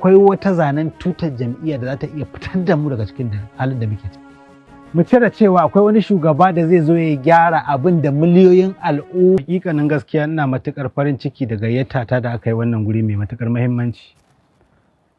akwai wata zanen tutar jam'iyya da za ta iya fitar da mu daga cikin halin da muke ciki. Mu cire cewa akwai wani shugaba da zai zo ya gyara abin da miliyoyin al'umma. Hakikanin gaskiya ina matukar farin ciki da gayyata ta da aka yi wannan guri mai matukar muhimmanci.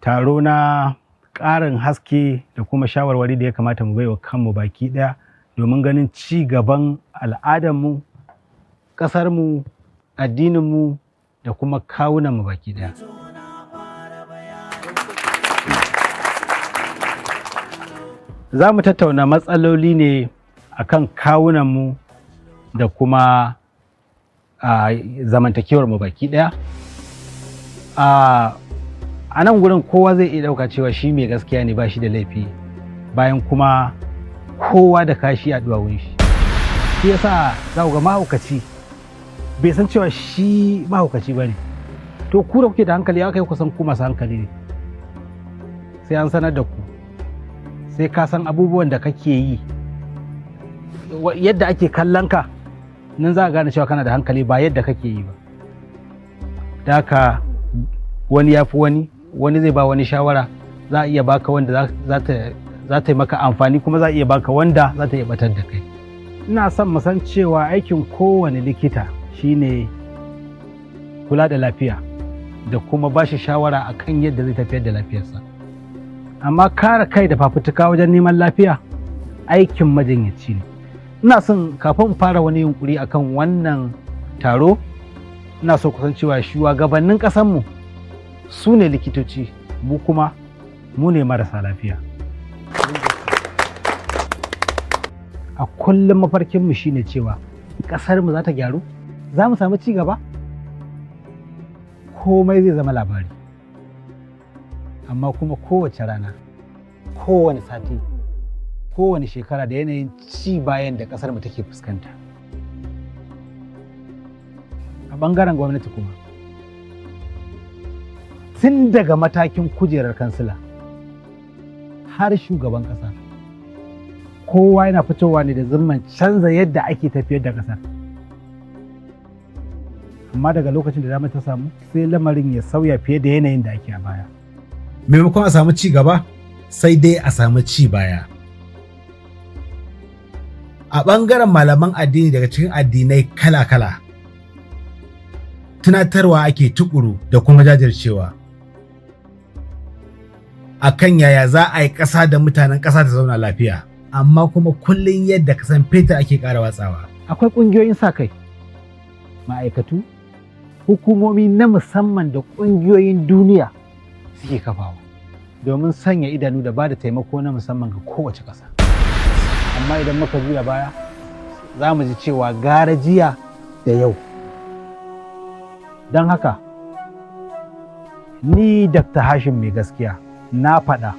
Taro na ƙarin haske da kuma shawarwari da ya kamata mu baiwa kanmu baki ɗaya domin ganin ci gaban al'adarmu, ƙasarmu, addininmu da kuma kawunanmu baki ɗaya. Za mu tattauna matsaloli ne akan kawunanmu da kuma zamantakewarmu baki ɗaya. A nan gurin kowa zai iya ɗauka cewa shi mai gaskiya ne, ba shi da laifi, bayan kuma kowa da kashi a duwawun shi. Shi yasa za ku ga mahaukaci bai san cewa shi mahaukaci ba ne. To ku da kuke da hankali ya kai kusan ku masu hankali ne. Sai an sanar da ku. Sai ka san abubuwan da kake yi, yadda ake kallon ka nan za a gane cewa kana da hankali ba yadda kake yi ba. Da haka wani ya fi wani zai ba wani shawara, za a iya baka wanda za ta yi maka amfani, kuma za a iya baka wanda za ta iya batar da kai. Ina son mu san cewa aikin kowane likita shine kula da lafiya da kuma ba shi shawara akan yadda zai tafiyar da lafiyarsa. Amma kare kai da fafutuka wajen neman lafiya aikin majinyaci ne. Ina son kafin fara wani yunkuri akan wannan taro, ina so kusan cewa shugabannin ƙasarmu su ne likitoci, mu kuma mu ne marasa lafiya. A kullum mafarkinmu shine cewa ƙasarmu za ta gyaru, za mu samu ci gaba, komai zai zama labari. Amma kuma kowace rana, kowane sati, kowane shekara da yanayin ci bayan da ƙasarmu take fuskanta. A ɓangaren gwamnati kuma, tun daga matakin kujerar kansila har shugaban ƙasa, kowa yana fitowa ne da zumman canza yadda ake tafiyar da ƙasar. Amma daga lokacin da dama ta samu, sai lamarin ya sauya fiye da yanayin da ake a baya. Maimakon a samu ci gaba, sai dai a samu ci baya. A ɓangaren malaman addini daga cikin addinai kala-kala, tunatarwa ake tukuru da kuma jajircewa akan yaya za a yi ƙasa da mutanen ƙasa ta zauna lafiya, amma kuma kullum yadda kasan fetur ake ƙara watsawa. Akwai ƙungiyoyin sa kai, ma'aikatu, hukumomi na musamman da ƙungiyoyin duniya suke kafawa domin sanya idanu da ba da taimako na musamman ga kowace ƙasa. Amma idan muka juya baya, za mu ji cewa gara jiya da yau. Don haka, ni Dr. Hashim mai gaskiya na faɗa,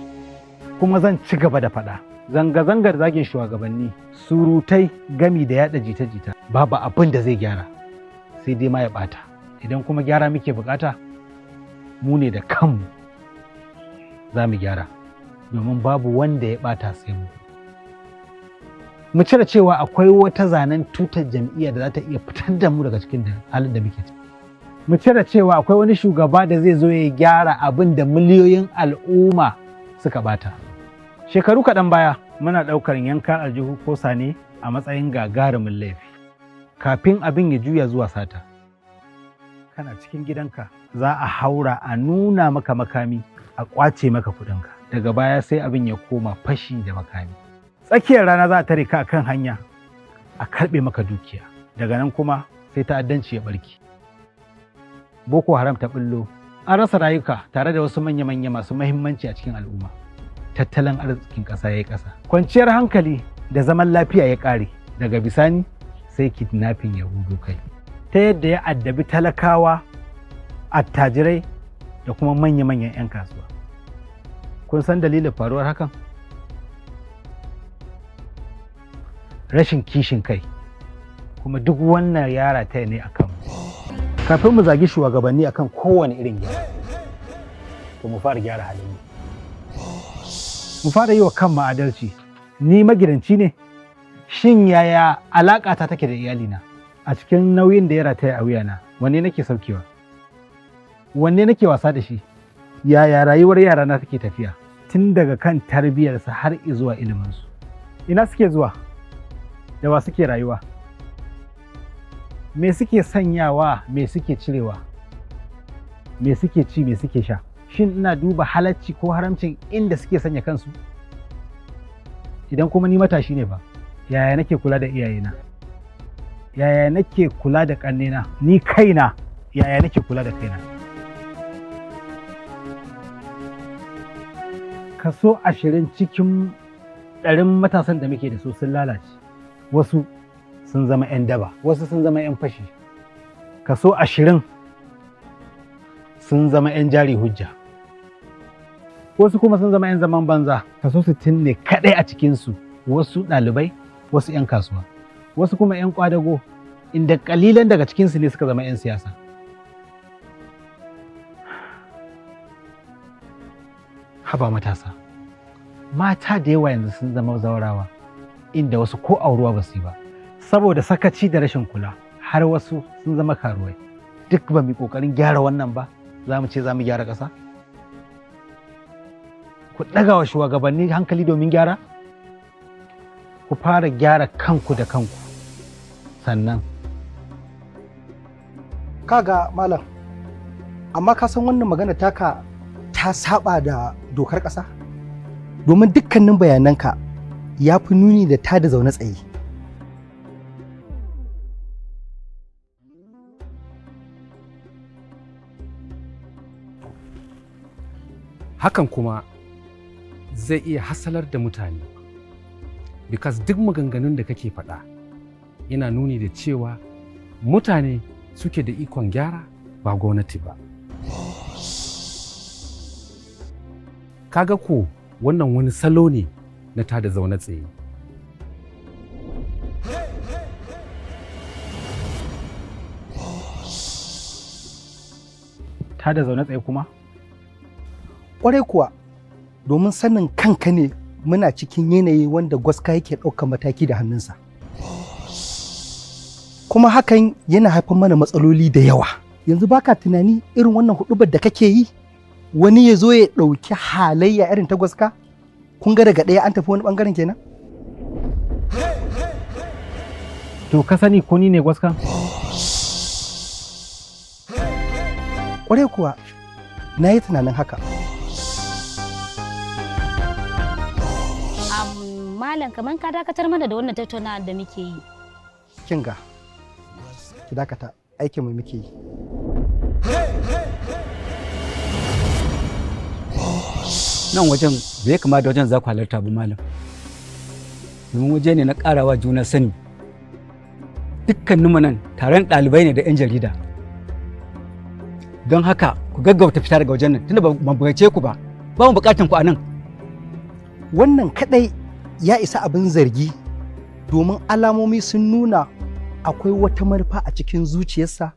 kuma zan ci gaba da faɗa. Zanga-zangar zagin shugabanni, surutai gami da yaɗa jita-jita babu abin da zai gyara, sai dai ma ya ɓata. Idan kuma gyara muke bukata, mu ne da kanmu za mu gyara, domin babu wanda ya ɓata sai mu. Mu cire cewa akwai wata zanen tutar jam'iyya da za ta iya fitar da mu daga cikin halin da muke ciki. Mu cire cewa akwai wani shugaba da zai zo ya gyara abin da miliyoyin al'umma suka ɓata. Shekaru kaɗan baya muna ɗaukar yankan aljihu ko sane a matsayin gagarumin laifi, kafin abin ya juya zuwa sata. Kana cikin gidanka za a haura a nuna maka makami, a ƙwace maka kuɗinka. Daga baya sai abin ya koma fashi da makami. Tsakiyar rana za a tare ka kan hanya, a karɓe maka dukiya. Daga nan kuma sai ta'addanci ya ɓarke. Boko Haram ta ɓullo, an rasa rayuka tare da wasu manya-manya masu mahimmanci a cikin al'umma. Tattalin arzikin ƙasa ya yi ƙasa. Kwanciyar hankali da zaman lafiya ya ƙare. Daga bisani sai kidnapping ya hudu kai. Ta yadda ya addabi talakawa, attajirai da kuma manya-manyan 'yan kasuwa. Kun san dalilin faruwar hakan? Rashin kishin kai, kuma duk wannan yara ta ne a kanmu. Kafin mu zagi shugabanni akan kowane irin gyara, to mu fara gyara halin mu. Mu fara yi wa kanmu adalci. Ni magidanci ne, shin yaya alaƙata take da iyalina? A cikin nauyin da ya rataya a wuyana, wanne nake saukewa? Wanne nake wasa da shi? yaya rayuwar yarana take tafiya tun daga kan tarbiyyarsa har zuwa iliminsu. Ina suke zuwa? Da wa suke rayuwa? Me suke sanyawa, me suke cirewa? Me suke ci, me suke sha? Shin ina duba halacci ko haramcin inda suke sanya kansu? Idan kuma ni matashi ne ba, yaya nake kula da iyayena? Yaya nake kula da ƙannena? Ni kaina, yaya nake kula da kaina? Kaso 20 cikin 100 matasan da muke da su sun lalace. Wasu sun zama 'yan daba, wasu sun zama 'yan fashi. Kaso 20 sun zama 'yan jari hujja. Wasu kuma sun zama 'yan zaman banza. Kaso 60 ne kaɗai a cikinsu, wasu ɗalibai, wasu 'yan kasuwa, wasu kuma 'yan ƙwadago, inda ƙalilan daga cikinsu ne suka zama 'yan siyasa. Haba matasa, mata da yawa yanzu sun zama zaurawa, inda wasu ko auruwa ba su yi ba, saboda sakaci da rashin kula, har wasu sun zama karuwai. Duk ba mu ƙoƙarin gyara wannan ba, za mu ce za mu gyara ƙasa? Ku ɗaga wa shugabanni hankali domin gyara? Ku fara gyara kanku da kanku, sannan. Kaga malam, amma ka san wannan magana taka ta saba da dokar ƙasa? Domin dukkanin bayananka ya fi nuni da ta da zaune tsaye. Hakan kuma zai iya hasalar da mutane, because duk maganganun da kake faɗa yana nuni da cewa mutane suke da ikon gyara ba gwamnati ba. Kaga ko wannan wani salo ne na tada zaune tsaye. Tada zaune tsaye kuma? Ƙwarai kuwa, domin sanin kanka ne muna cikin yanayi wanda gwaska yake ɗaukar mataki da hannunsa. Kuma hakan yana haifar mana matsaloli da yawa. Yanzu baka tunani irin wannan huɗubar da kake yi? Wani ya zo ya ɗauki halayya irin ta gwaska? Kun ga daga ɗaya an tafi wani ɓangaren kenan? To ka sani ko ni ne gwaska? Ƙwarai kuwa, na yi tunanin haka. Malam, kamar ka dakatar mana da wannan tattaunawa da muke yi. Kinga, ki dakata, aikin mu muke yi. Nan wajen bai kama da wajen za ku halarta ba malam. Domin waje ne na ƙarawa juna sani. Dukkaninmu nan taron ɗalibai ne da 'yan jarida. Don haka ku gaggauta fita daga wajen nan tunda ba mu buƙace ku ba. Ba mu buƙatan ku a nan. Wannan kaɗai ya isa abin zargi, domin alamomi sun nuna akwai wata manufa a cikin zuciyarsa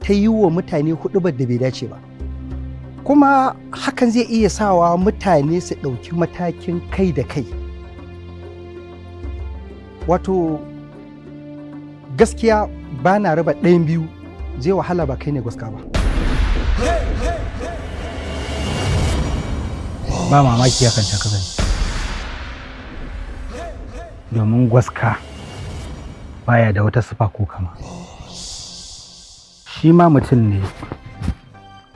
ta yi wa mutane huɗubar da bai dace ba. Kuma hakan zai iya sawa mutane su ɗauki matakin kai da kai. Wato gaskiya ba na raba ɗayan biyu, zai wahala ba kai ne gwaska ba. Ba mamaki hakan ta kasance. Domin gwaska baya da wata sifa ko kama. Shi ma mutum ne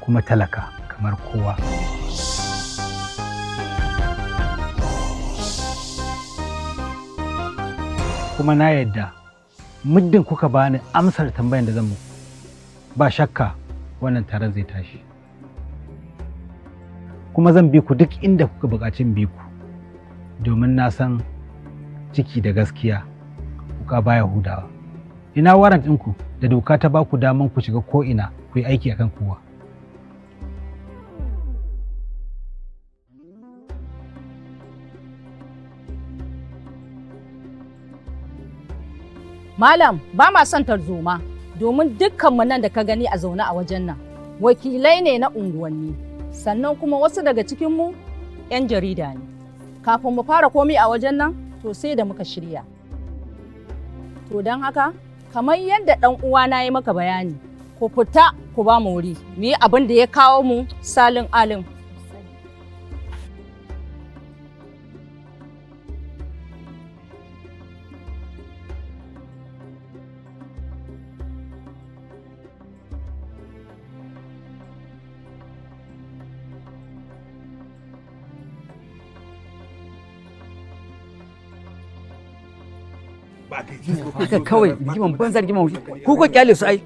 kuma talaka kamar kowa. Kuma na yadda muddin kuka bani amsar tambayan da zan muku, ba shakka wannan taron zai tashi. Kuma zan bi ku duk inda kuka buƙaci bi ku, domin na san ciki da gaskiya kuka baya hudawa. Ina warrant ɗinku da doka ta ba ku daman ku shiga ko'ina ku yi aiki akan kowa. Malam, ba ma son tarzoma, domin dukkanmu nan da ka gani a zaune a wajen nan wakilai ne na unguwanni, sannan kuma wasu daga cikinmu 'yan jarida ne. Kafin mu fara komi a wajen nan, to sai da muka shirya. To don haka, kamar yadda ɗan uwana ya maka bayani, ku fita ku ba mu wuri, mu yi abin da ya kawo mu salin alin. haka kawai rigiman banza rigiman ku ka kyale su ai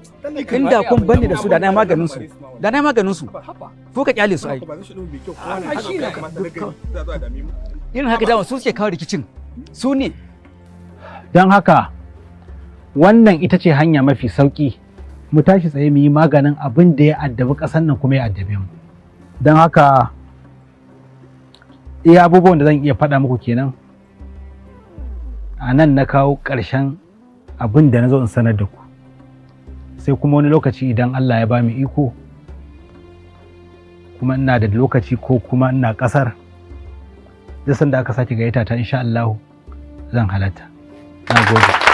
inda kun banni da su da na maganin su ku ka kyale su ai irin haka dama su suke kawo rikicin su ne don haka wannan ita ce hanya mafi sauki mu tashi tsaye mu yi maganin abin da ya addabi ƙasar nan kuma ya addabe mu don haka iya abubuwan da zan iya faɗa muku kenan a nan na kawo ƙarshen abin da na zo in sanar da ku sai kuma wani lokaci idan Allah ya ba mu iko kuma ina da lokaci ko kuma ina ƙasar da sanda aka sake gayyata ta insha Allah zan halatta na gode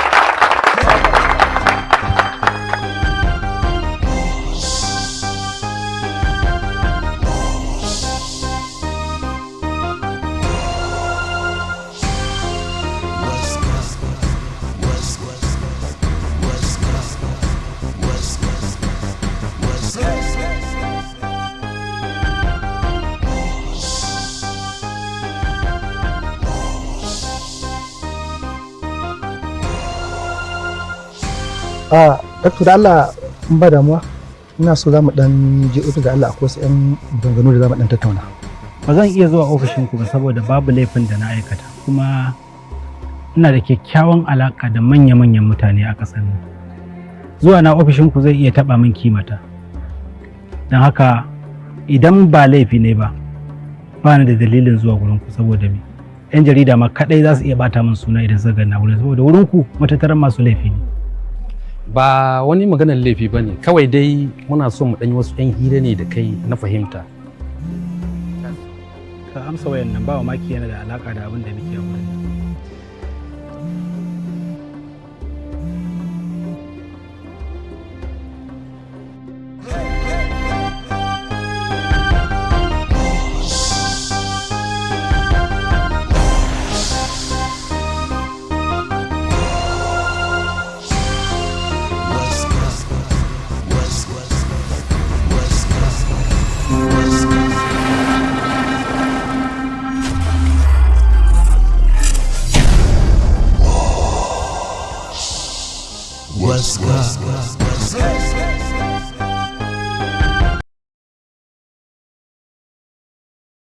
Dakto da Allah in ba damuwa ina so za mu dan je ofis da Allah akwai wasu 'yan maganganu da za mu dan tattauna. ba zan iya zuwa ofishinku ba saboda babu laifin da na aikata kuma ina da kyakkyawan alaka da manya-manyan mutane a ƙasar nan zuwa na ofishinku zai iya taɓa min kimata don haka idan ba laifi ne ba ba ni da dalilin zuwa wurinku saboda me 'yan jarida ma kaɗai za su iya bata min suna idan suka gana wurin saboda wurinku matattaran masu laifi ne ba wani maganar laifi ba ne kawai dai muna so mu ɗanyi wasu 'yan hira ne da kai na fahimta ka amsa wayan nan ba wa maki yana da alaka da abin da muke a wurin